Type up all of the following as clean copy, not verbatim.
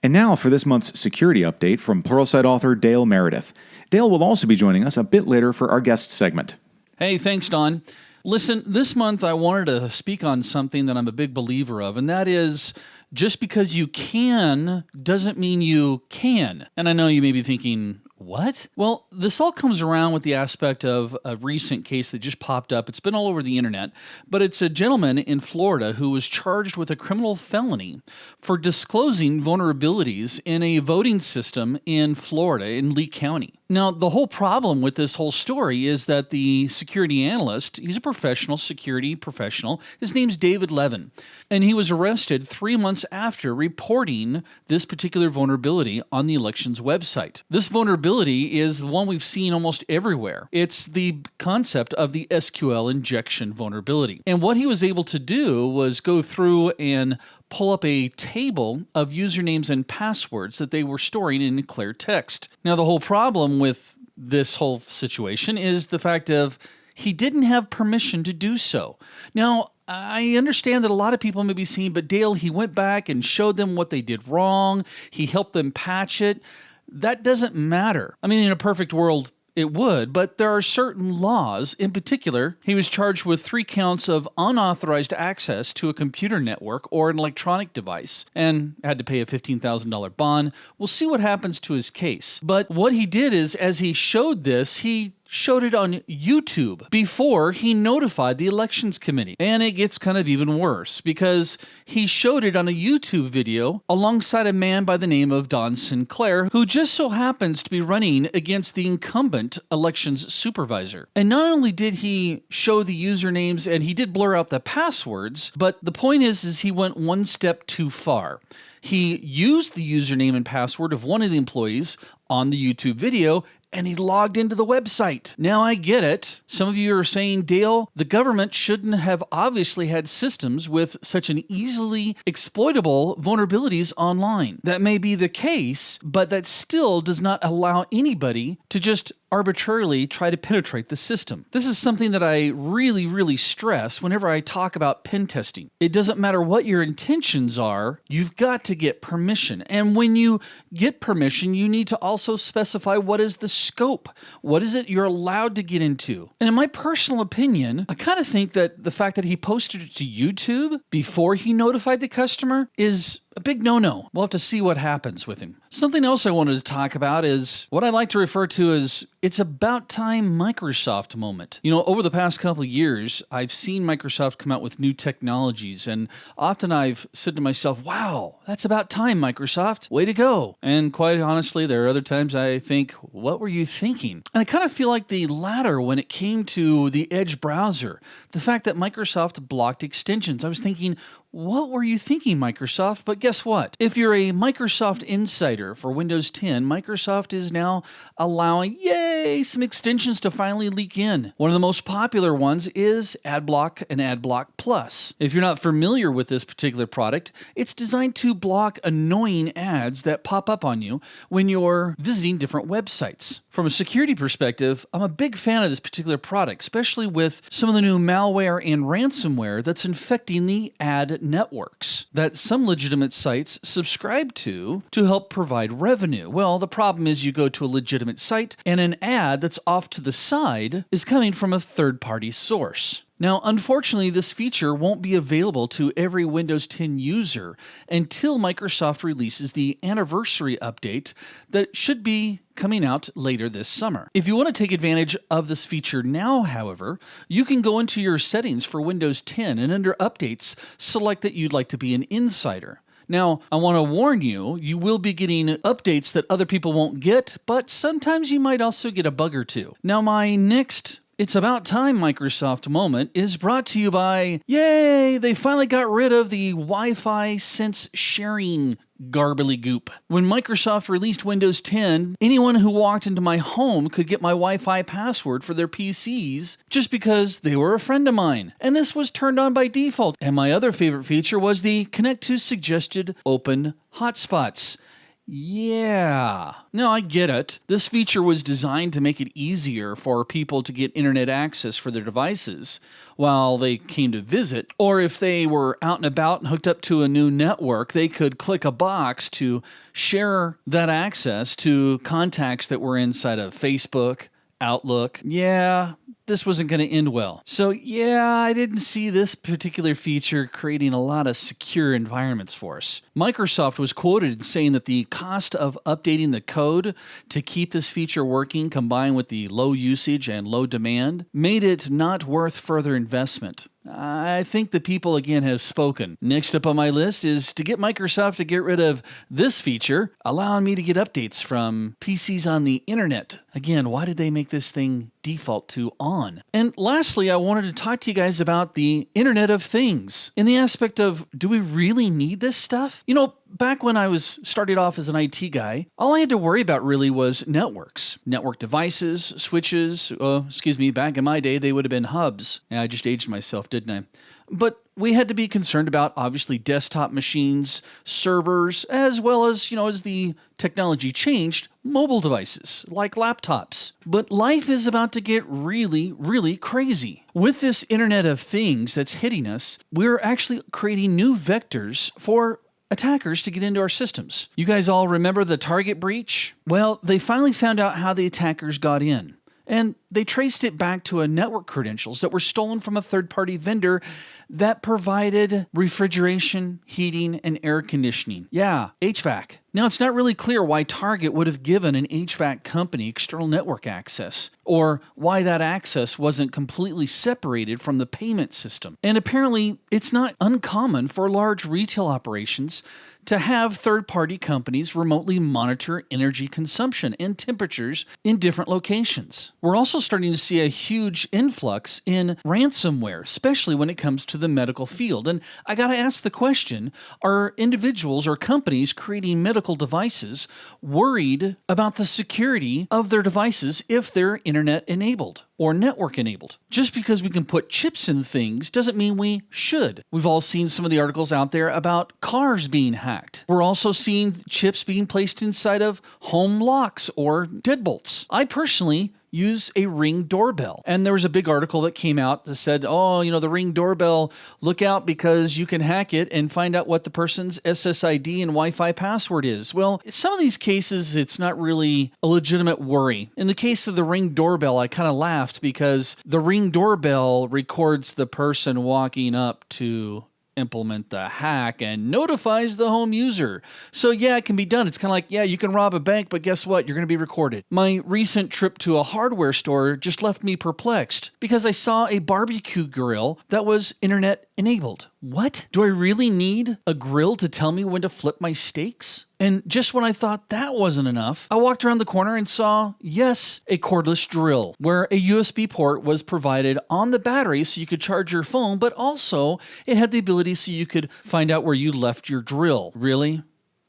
And now for this month's security update from Pluralsight author Dale Meredith. Dale will also be joining us a bit later for our guest segment. Hey, thanks, Don. Listen, this month I wanted to speak on something that I'm a big believer of, and that is just because you can doesn't mean you can. And I know you may be thinking, what? Well, this all comes around with the aspect of a recent case that just popped up. It's been all over the internet, but it's a gentleman in Florida who was charged with a criminal felony for disclosing vulnerabilities in a voting system in Florida, in Lee County. Now, the whole problem with this whole story is that the security analyst, he's a professional, security professional, his name's David Levin, and he was arrested 3 months after reporting this particular vulnerability on the elections website. This vulnerability is one we've seen almost everywhere. It's the concept of the SQL injection vulnerability. And what he was able to do was go through and pull up a table of usernames and passwords that they were storing in clear text. Now, the whole problem with this whole situation is the fact of he didn't have permission to do so. Now, I understand that a lot of people may be saying, but Dale, he went back and showed them what they did wrong. He helped them patch it. That doesn't matter. I mean, in a perfect world, it would, but there are certain laws. In particular, he was charged with 3 counts of unauthorized access to a computer network or an electronic device and had to pay a $15,000 bond. We'll see what happens to his case. But what he did is, as he showed this, he showed it on YouTube before he notified the elections committee. And it gets kind of even worse because he showed it on a YouTube video alongside a man by the name of Don Sinclair, who just so happens to be running against the incumbent elections supervisor. And not only did he show the usernames and he did blur out the passwords, but the point is he went one step too far. He used the username and password of one of the employees on the YouTube video, and he logged into the website. Now, I get it. Some of you are saying, Dale, the government shouldn't have obviously had systems with such an easily exploitable vulnerabilities online. That may be the case, but that still does not allow anybody to just arbitrarily try to penetrate the system. This is something that I really stress whenever I talk about pen testing. It doesn't matter what your intentions are, you've got to get permission. And when you get permission, you need to also specify what is the scope. What is it you're allowed to get into? And in my personal opinion, I kind of think that the fact that he posted it to YouTube before he notified the customer is a big no-no. We'll have to see what happens with him. Something else I wanted to talk about is what I like to refer to as it's about time Microsoft moment. You know, over the past couple of years, I've seen Microsoft come out with new technologies, and often I've said to myself, wow, that's about time, Microsoft. Way to go. And quite honestly, there are other times I think, what were you thinking? And I kind of feel like the latter when it came to the Edge browser. The fact that Microsoft blocked extensions. I was thinking, what were you thinking, Microsoft? But guess what? If you're a Microsoft insider for Windows 10, Microsoft is now allowing, yay, some extensions to finally leak in. One of the most popular ones is AdBlock and AdBlock Plus. If you're not familiar with this particular product, it's designed to block annoying ads that pop up on you when you're visiting different websites. From a security perspective, I'm a big fan of this particular product, especially with some of the new malware and ransomware that's infecting the ad networks that some legitimate sites subscribe to help provide revenue. Well, the problem is you go to a legitimate site and an ad that's off to the side is coming from a third-party source. Now, unfortunately, this feature won't be available to every Windows 10 user until Microsoft releases the anniversary update that should be coming out later this summer. If you want to take advantage of this feature now, however, you can go into your settings for Windows 10 and under Updates, select that you'd like to be an insider. Now, I want to warn you, you will be getting updates that other people won't get, but sometimes you might also get a bug or two. Now, my next It's About Time Microsoft moment is brought to you by, yay, they finally got rid of the Wi-Fi sense sharing garbly goop. When Microsoft released Windows 10, anyone who walked into my home could get my Wi-Fi password for their PCs just because they were a friend of mine. And this was turned on by default. And my other favorite feature was the connect to suggested open hotspots. Yeah. No, I get it. This feature was designed to make it easier for people to get internet access for their devices while they came to visit. Or if they were out and about and hooked up to a new network, they could click a box to share that access to contacts that were inside of Facebook, Outlook. Yeah, this wasn't going to end well. So yeah, I didn't see this particular feature creating a lot of secure environments for us. Microsoft was quoted saying that the cost of updating the code to keep this feature working, combined with the low usage and low demand, made it not worth further investment. I think the people again have spoken. Next up on my list is to get Microsoft to get rid of this feature, allowing me to get updates from PCs on the internet. Again, why did they make this thing default to on? And lastly, I wanted to talk to you guys about the Internet of Things in the aspect of, do we really need this stuff? You know, back when I was started off as an IT guy, all I had to worry about really was networks, network devices, switches. Back in my day, they would have been hubs. Yeah, I just aged myself, didn't I? But we had to be concerned about, obviously, desktop machines, servers, as well as, as the technology changed, mobile devices like laptops. But life is about to get really, really crazy. With this Internet of Things that's hitting us, we're actually creating new vectors for attackers to get into our systems. You guys all remember the Target breach? Well, they finally found out how the attackers got in. And they traced it back to a network credentials that were stolen from a third-party vendor that provided refrigeration, heating, and air conditioning. Yeah, HVAC. Now, it's not really clear why Target would have given an HVAC company external network access, or why that access wasn't completely separated from the payment system. And apparently, it's not uncommon for large retail operations to have third-party companies remotely monitor energy consumption and temperatures in different locations. We're also starting to see a huge influx in ransomware, especially when it comes to the medical field. And I gotta ask the question, are individuals or companies creating medical devices worried about the security of their devices if they're internet-enabled or network-enabled? Just because we can put chips in things doesn't mean we should. We've all seen some of the articles out there about cars being hacked. We're also seeing chips being placed inside of home locks or deadbolts. I personally use a Ring doorbell. And there was a big article that came out that said, the Ring doorbell, look out because you can hack it and find out what the person's SSID and Wi-Fi password is. Well, in some of these cases, it's not really a legitimate worry. In the case of the Ring doorbell, I kind of laughed because the Ring doorbell records the person walking up to implement the hack and notifies the home user. So yeah, it can be done. It's kind of like, yeah, you can rob a bank, but guess what? You're going to be recorded. My recent trip to a hardware store just left me perplexed because I saw a barbecue grill that was internet enabled. What? Do I really need a grill to tell me when to flip my steaks? And just when I thought that wasn't enough, I walked around the corner and saw, yes, a cordless drill, where a USB port was provided on the battery so you could charge your phone, but also it had the ability so you could find out where you left your drill. Really?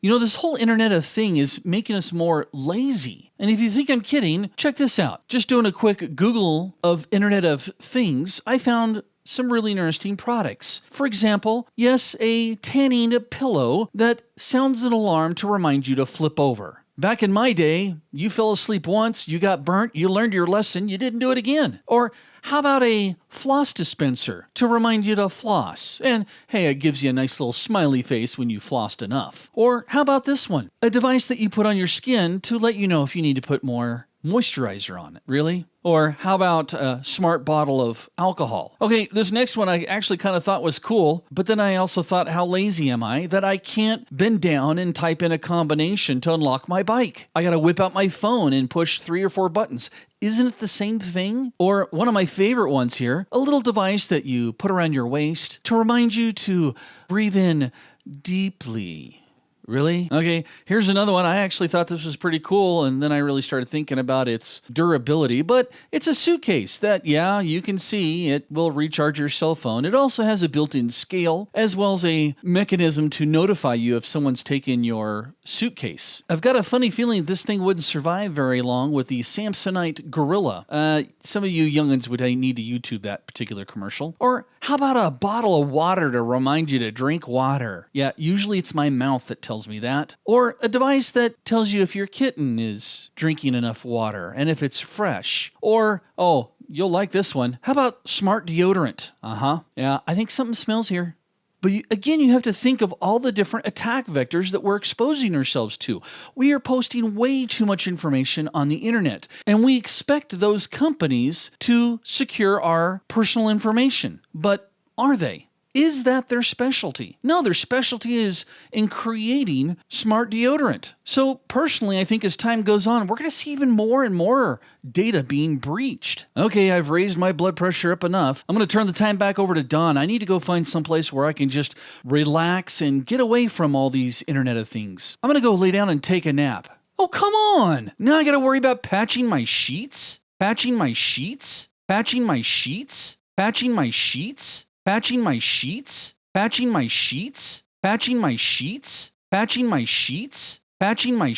This whole Internet of Thing is making us more lazy. And if you think I'm kidding, check this out. Just doing a quick Google of Internet of Things, I found some really interesting products. For example, yes, a tanning pillow that sounds an alarm to remind you to flip over. Back in my day, you fell asleep once, you got burnt, you learned your lesson, you didn't do it again. Or how about a floss dispenser to remind you to floss? And hey, it gives you a nice little smiley face when you flossed enough. Or how about this one? A device that you put on your skin to let you know if you need to put more moisturizer on it. Really? Or how about a smart bottle of alcohol? Okay, this next one I actually kind of thought was cool, but then I also thought, how lazy am I that I can't bend down and type in a combination to unlock my bike? I gotta whip out my phone and push 3 or 4 buttons. Isn't it the same thing? Or one of my favorite ones here, a little device that you put around your waist to remind you to breathe in deeply. Really? Okay, here's another one. I actually thought this was pretty cool, and then I really started thinking about its durability, but it's a suitcase that, yeah, you can see it will recharge your cell phone. It also has a built-in scale, as well as a mechanism to notify you if someone's taken your suitcase. I've got a funny feeling this thing wouldn't survive very long with the Samsonite Gorilla. Some of you youngins would need to YouTube that particular commercial. Or how about a bottle of water to remind you to drink water? Yeah, usually it's my mouth that tells tells me that. Or a device that tells you if your kitten is drinking enough water and if it's fresh. Or, oh, you'll like this one. How about smart deodorant? Yeah, I think something smells here. But again, you have to think of all the different attack vectors that we're exposing ourselves to. We are posting way too much information on the internet, and we expect those companies to secure our personal information. But are they? Is that their specialty? No, their specialty is in creating smart deodorant. So personally, I think as time goes on, we're going to see even more and more data being breached. Okay, I've raised my blood pressure up enough. I'm going to turn the time back over to Don. I need to go find someplace where I can just relax and get away from all these Internet of Things. I'm going to go lay down and take a nap. Oh, come on. Now I got to worry about patching my sheets? Patching my sheets? Patching my sheets? Patching my sheets? Patching my sheets, patching my sheets, patching my sheets, patching my sheets, patching my